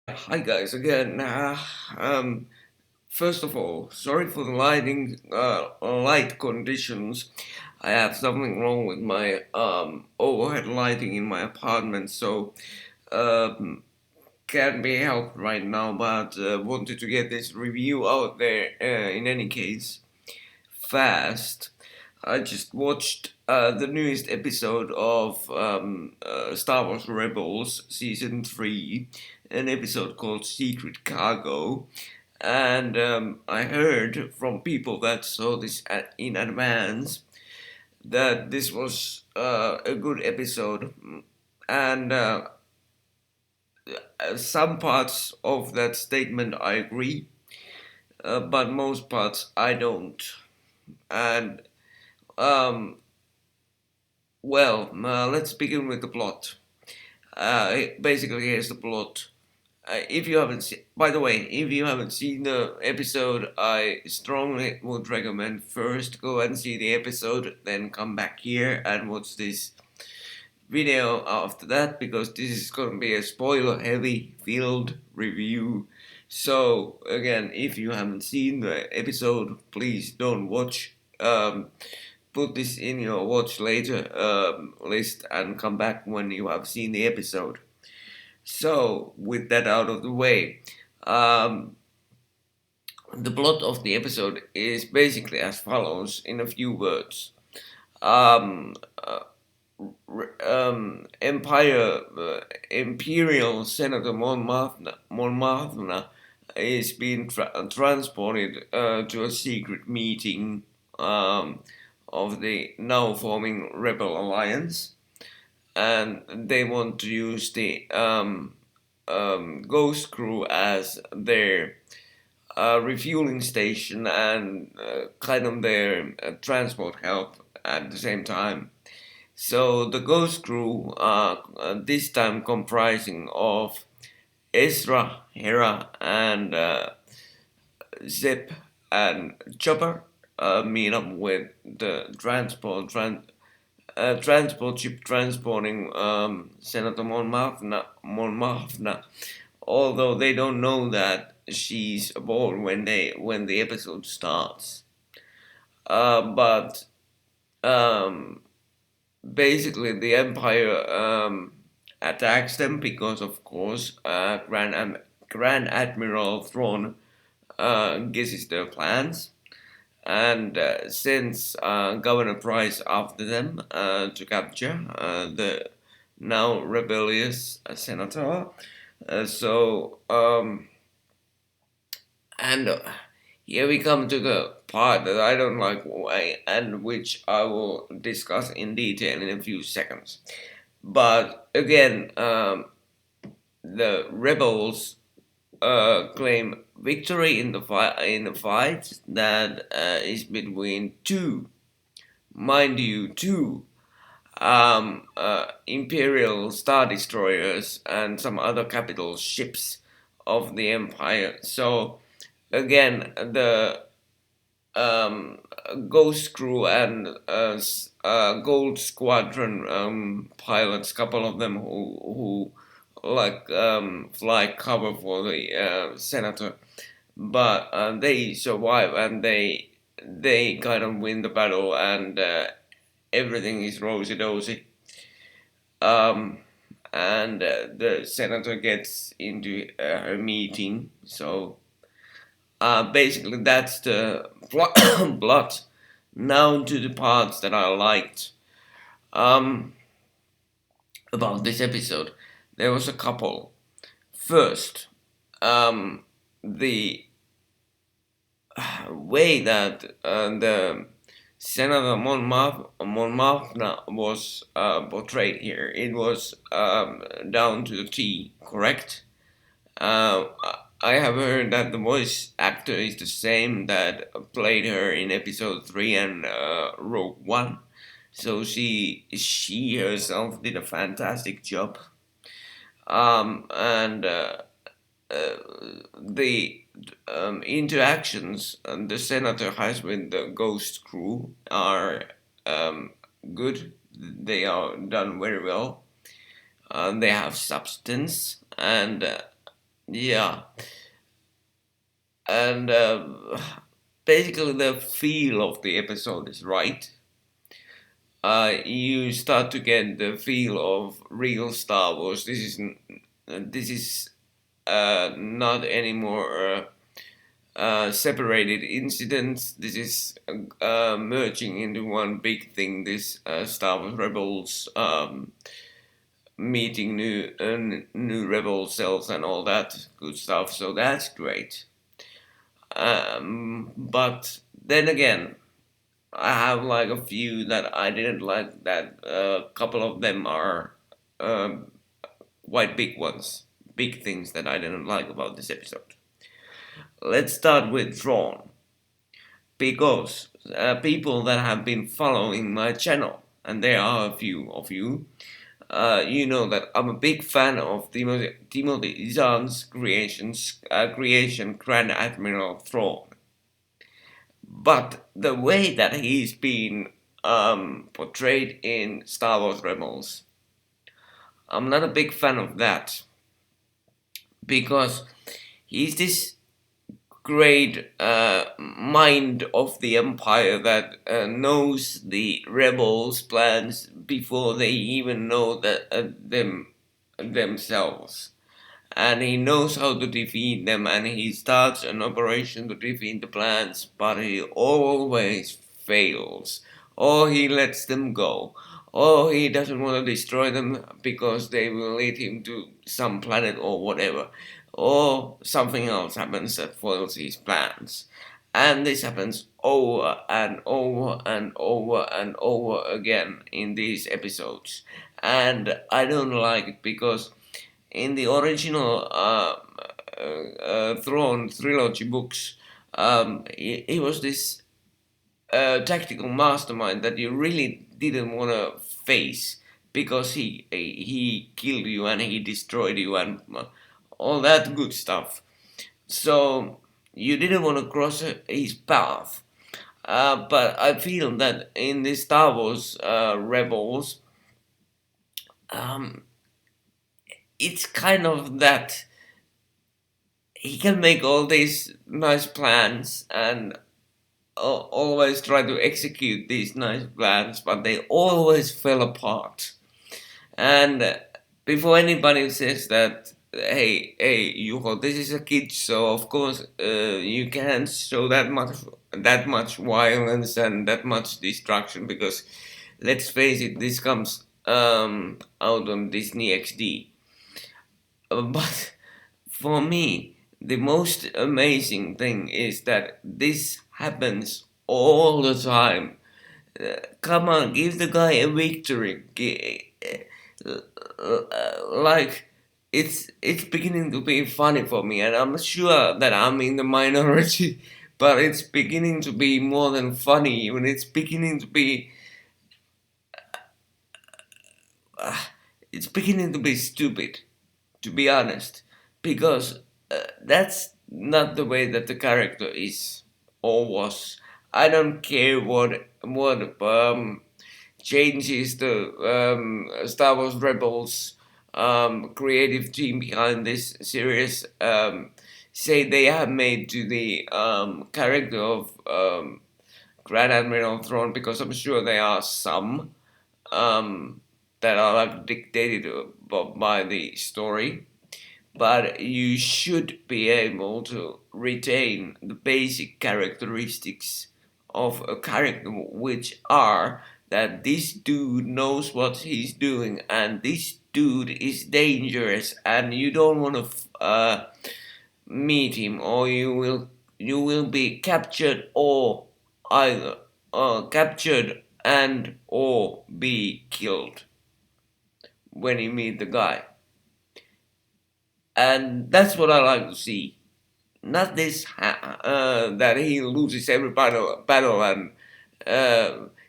Hi guys again. First of all, sorry for the light conditions. I have something wrong with my overhead lighting in my apartment, so um, can't be helped right now. But wanted to get this review out there. In any case, fast. I just watched the newest episode of Star Wars Rebels season 3, an episode called Secret Cargo. And I heard from people that saw this in advance that this was a good episode. And some parts of that statement I agree, but most parts I don't. And um, let's begin with the plot. Basically, here's the plot. If you haven't seen, by the way, if you haven't seen the episode, I strongly would recommend first go and see the episode, then come back here and watch this video after that, because this is gonna be a spoiler heavy filled review. So again, if you haven't seen the episode, please don't watch. Put this in your watch later list and come back when you have seen the episode. So, with that out of the way, um, the plot of the episode is basically as follows in a few words. Um, uh, Imperial Senator Mon Mothma is being transported to a secret meeting um, of the now forming Rebel Alliance, and they want to use the Ghost Crew as their refueling station and kind of their transport help at the same time. So the Ghost Crew, this time comprising of Ezra, Hera, and Zip and Chopper, meet up with the transport ship transporting Senator Mon Mothma, although they don't know that she's aboard when the episode starts. But um, basically, the Empire attacks them because, of course, Grand Admiral Thrawn guesses their plans and sends Governor Price after them to capture the now rebellious senator. So, and here we come to the part that I don't like, and which I will discuss in detail in a few seconds. But again, the rebels claim victory in the fight that is between two, mind you, two Imperial Star Destroyers and some other capital ships of the Empire. So again, the Ghost Crew and Gold Squadron pilots, couple of them who like fly cover for the senator, but they survive and they kind of win the battle, and everything is rosy dozy. Um, and the senator gets into her meeting. So basically, that's the plot. Now to the parts that I liked um, about this episode. There was a couple. First, the way that the Senator Mon Mothma was portrayed here, it was down to the T, correct? Uh, I have heard that the voice actor is the same that played her in episode 3 and Rogue One. So she herself did a fantastic job. And uh, the interactions the senator has with the Ghost Crew are um, good. They are done very well. They have substance, and Yeah, and basically the feel of the episode is right. You start to get the feel of real Star Wars. This is not anymore separated incidents. This is merging into one big thing. This Star Wars Rebels meeting new rebel cells and all that good stuff. So that's great. But then again, I have like a few that I didn't like. That a couple of them are um, quite big ones, big things that I didn't like about this episode. Let's start with Thrawn, because people that have been following my channel, and there are a few of you, you know that I'm a big fan of Timothy Zahn's creation, Grand Admiral Thrawn. But the way that he's been portrayed in Star Wars Rebels, I'm not a big fan of that, because he's this great mind of the Empire that knows the rebels' plans before they even know themselves. And he knows how to defeat them, and he starts an operation to defeat the plans, but he always fails. Or he lets them go. Or he doesn't want to destroy them because they will lead him to some planet or whatever. Or something else happens that foils his plans. And this happens over and over and over and over again in these episodes. And I don't like it, because in the original Thrawn trilogy books, he was this tactical mastermind that you really didn't want to face, because he killed you and he destroyed you and all that good stuff. So you didn't want to cross his path. But I feel that in the Star Wars Rebels, um, it's kind of that he can make all these nice plans and always try to execute these nice plans, but they always fell apart. And before anybody says that, hey, Yuho, this is a kid, so of course you can't show that much violence and that much destruction, because let's face it, this comes out on Disney XD. But for me, the most amazing thing is that this happens all the time. Come on, give the guy a victory. Like, it's beginning to be funny for me, and I'm sure that I'm in the minority, but it's beginning to be more than funny. Even it's beginning to be, it's beginning to be stupid, to be honest, because that's not the way that the character is or was. I don't care what changes the Star Wars Rebels creative team behind this series say they have made to the character of Grand Admiral Thrawn, because I'm sure there are some um, that are like dictated by the story, but you should be able to retain the basic characteristics of a character, which are that this dude knows what he's doing and this dude is dangerous, and you don't want to meet him, or you will be captured, or either captured and or be killed when you meet the guy. And that's what I like to see. Not this that he loses every battle and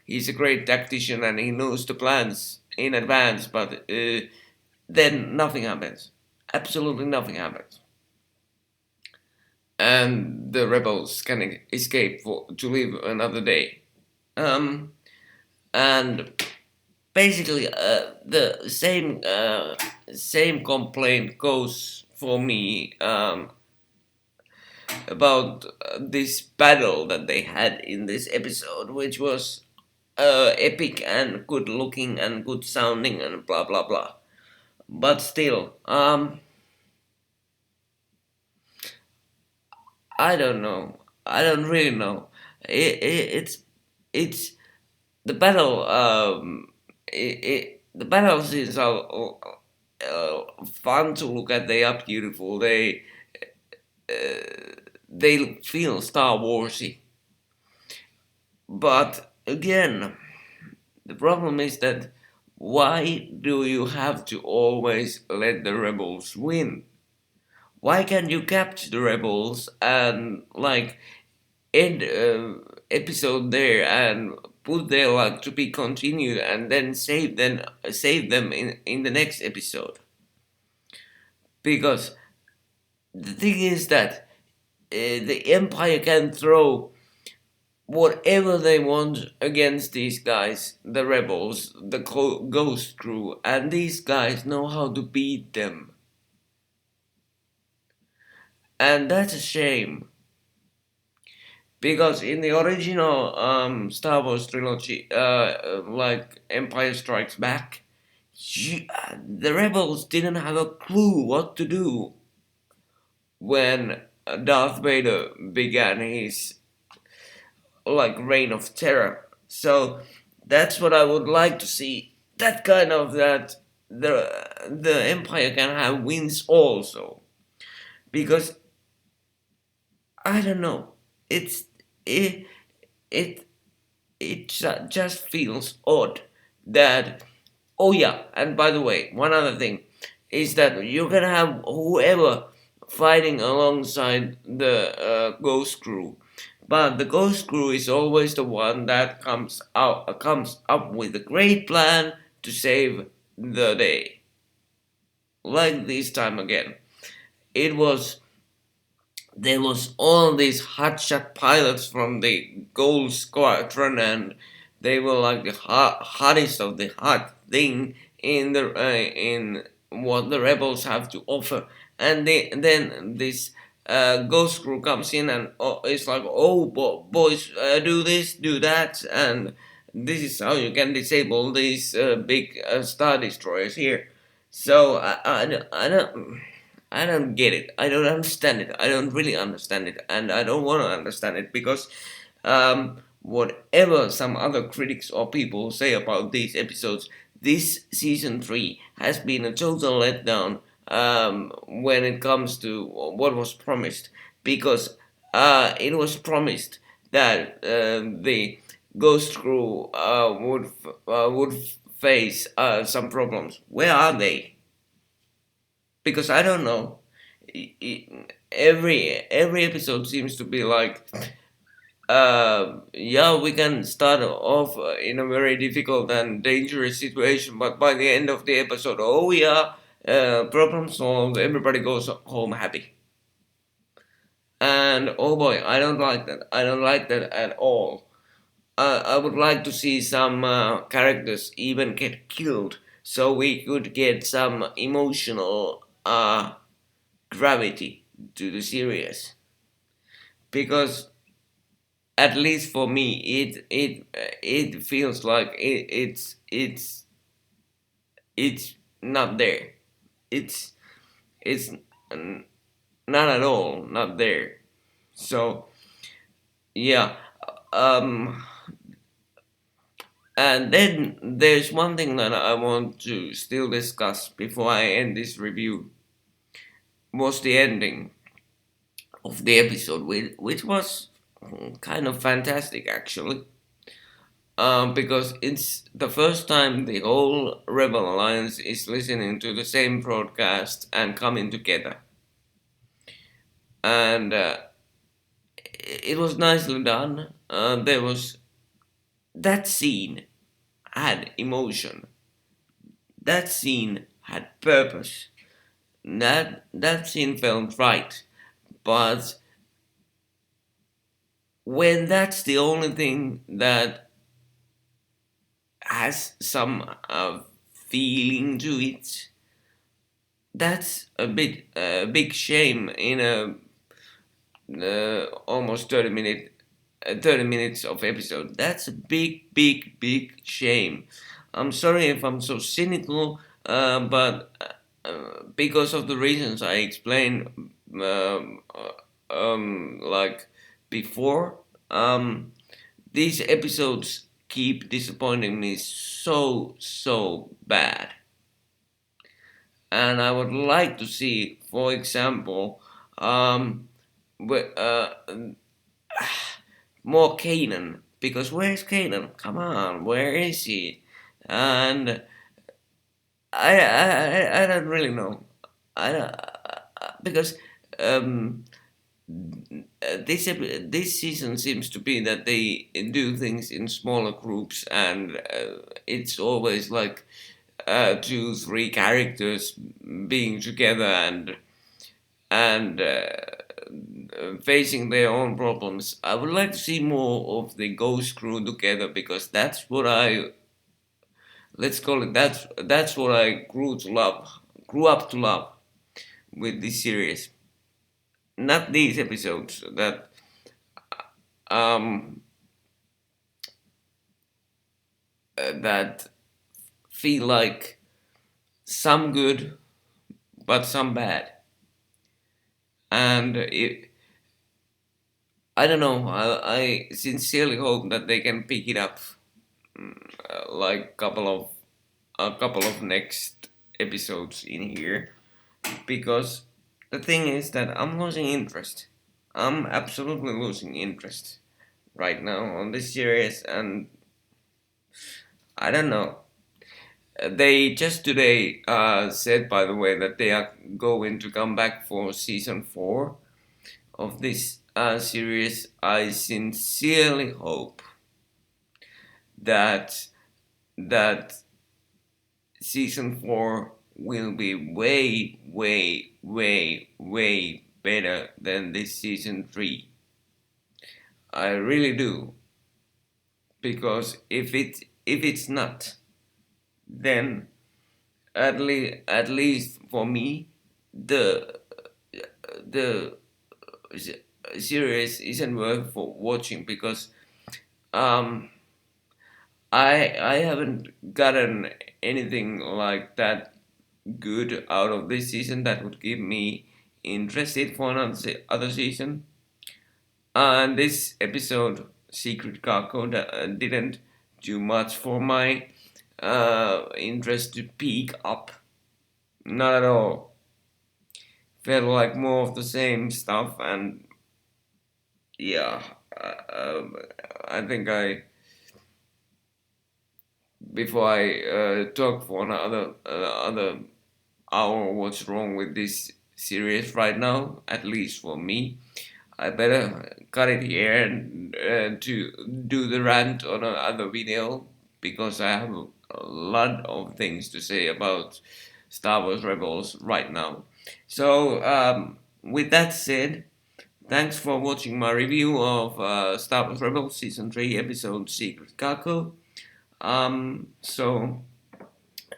he's a great tactician and he knows the plans in advance, but then nothing happens. Absolutely nothing happens. And the rebels can escape to live another day. Um, and basically, the same complaint goes for me about this battle that they had in this episode, which was epic and good looking and good sounding and blah blah blah. But still, I don't know. I don't really know. It's the battle. The battle scenes are fun to look at. They are beautiful. They feel Star Warsy. But again, the problem is that why do you have to always let the rebels win? Why can't you capture the rebels and like end episode there and put there like to be continued and then save them in the next episode? Because the thing is that the Empire can throw whatever they want against these guys, the rebels, the ghost crew, and these guys know how to beat them. And that's a shame. Because in the original Star Wars trilogy, like Empire Strikes Back, the rebels didn't have a clue what to do when Darth Vader began his like reign of terror. So that's what I would like to see. That kind of that the Empire can have wins also, because I don't know. It it just feels odd that. Oh yeah, and by the way, one other thing is that you can have whoever fighting alongside the Ghost Crew, but the Ghost Crew is always the one that comes up with a great plan to save the day. Like this time again, it was there was all these hotshot pilots from the Gold Squadron, and they were like the hottest of the hot thing in what the rebels have to offer. And then this Ghost Crew comes in and it's like, oh boys, do this, do that, and this is how you can disable these big star destroyers here. So I don't get it. I don't understand it. I don't really understand it, and I don't want to understand it because whatever some other critics or people say about these episodes, this season 3 has been a total letdown when it comes to what was promised, because it was promised that the Ghost Crew would face some problems. Where are they? Because I don't know. Every episode seems to be like, yeah, we can start off in a very difficult and dangerous situation, but by the end of the episode, oh yeah, problem solved. Everybody goes home happy. And oh boy, I don't like that. I don't like that at all. I would like to see some characters even get killed, so we could get some emotional gravity to the series, because at least for me it feels like it's not there. It's not at all not there. So yeah, um and then there's one thing that I want to still discuss before I end this review, was the ending of the episode, which was kind of fantastic actually. Because it's the first time the whole Rebel Alliance is listening to the same broadcast and coming together. And it was nicely done. There was that scene had emotion. That scene had purpose. That scene felt right. But when that's the only thing that has some feeling to it, that's a big shame in a almost 30 minutes of episode. That's a big shame. I'm sorry if I'm so cynical, but because of the reasons I explained, like before, these episodes keep disappointing me so bad. And I would like to see, for example, um, more Kanan, because where's Kanan? Come on, where is he? And I don't really know. I don't, because um, this season seems to be that they do things in smaller groups, and it's always like 2, 3 characters being together and facing their own problems. I would like to see more of the Ghost Crew together, because that's what I, let's call it, that's what I grew up to love with this series. Not these episodes um that feel like some good but some bad. And I don't know. I sincerely hope that they can pick it up, like a couple of next episodes in here, because the thing is that I'm losing interest. I'm absolutely losing interest right now on this series, and I don't know. They just today said, by the way, that they are going to come back for season 4 of this series. I sincerely hope that that season 4 will be way better than this season 3. I really do, because if it's not, then at least for me, the series isn't worth for watching, because um I haven't gotten anything like that good out of this season that would keep me interested for another other season. And this episode, Secret Kako, didn't do much for my interest to peak up. Not at all. Felt like more of the same stuff, and yeah, I think before I talk for another other hour what's wrong with this series right now, at least for me, I better cut it here and to do the rant on another video, because I have a lot of things to say about Star Wars Rebels right now. So, with that said, thanks for watching my review of Star Wars Rebels Season 3 episode Secret Kako. So,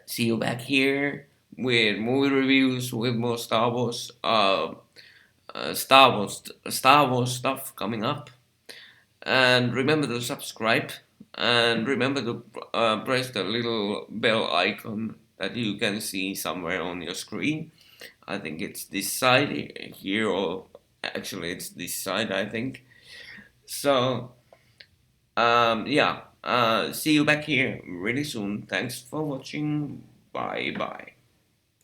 see you back here with movie reviews, with more Star Wars stuff coming up. And remember to subscribe, and remember to press the little bell icon that you can see somewhere on your screen. I think it's this side here, or actually it's this side, I think. So yeah, see you back here really soon. Thanks for watching. Bye bye.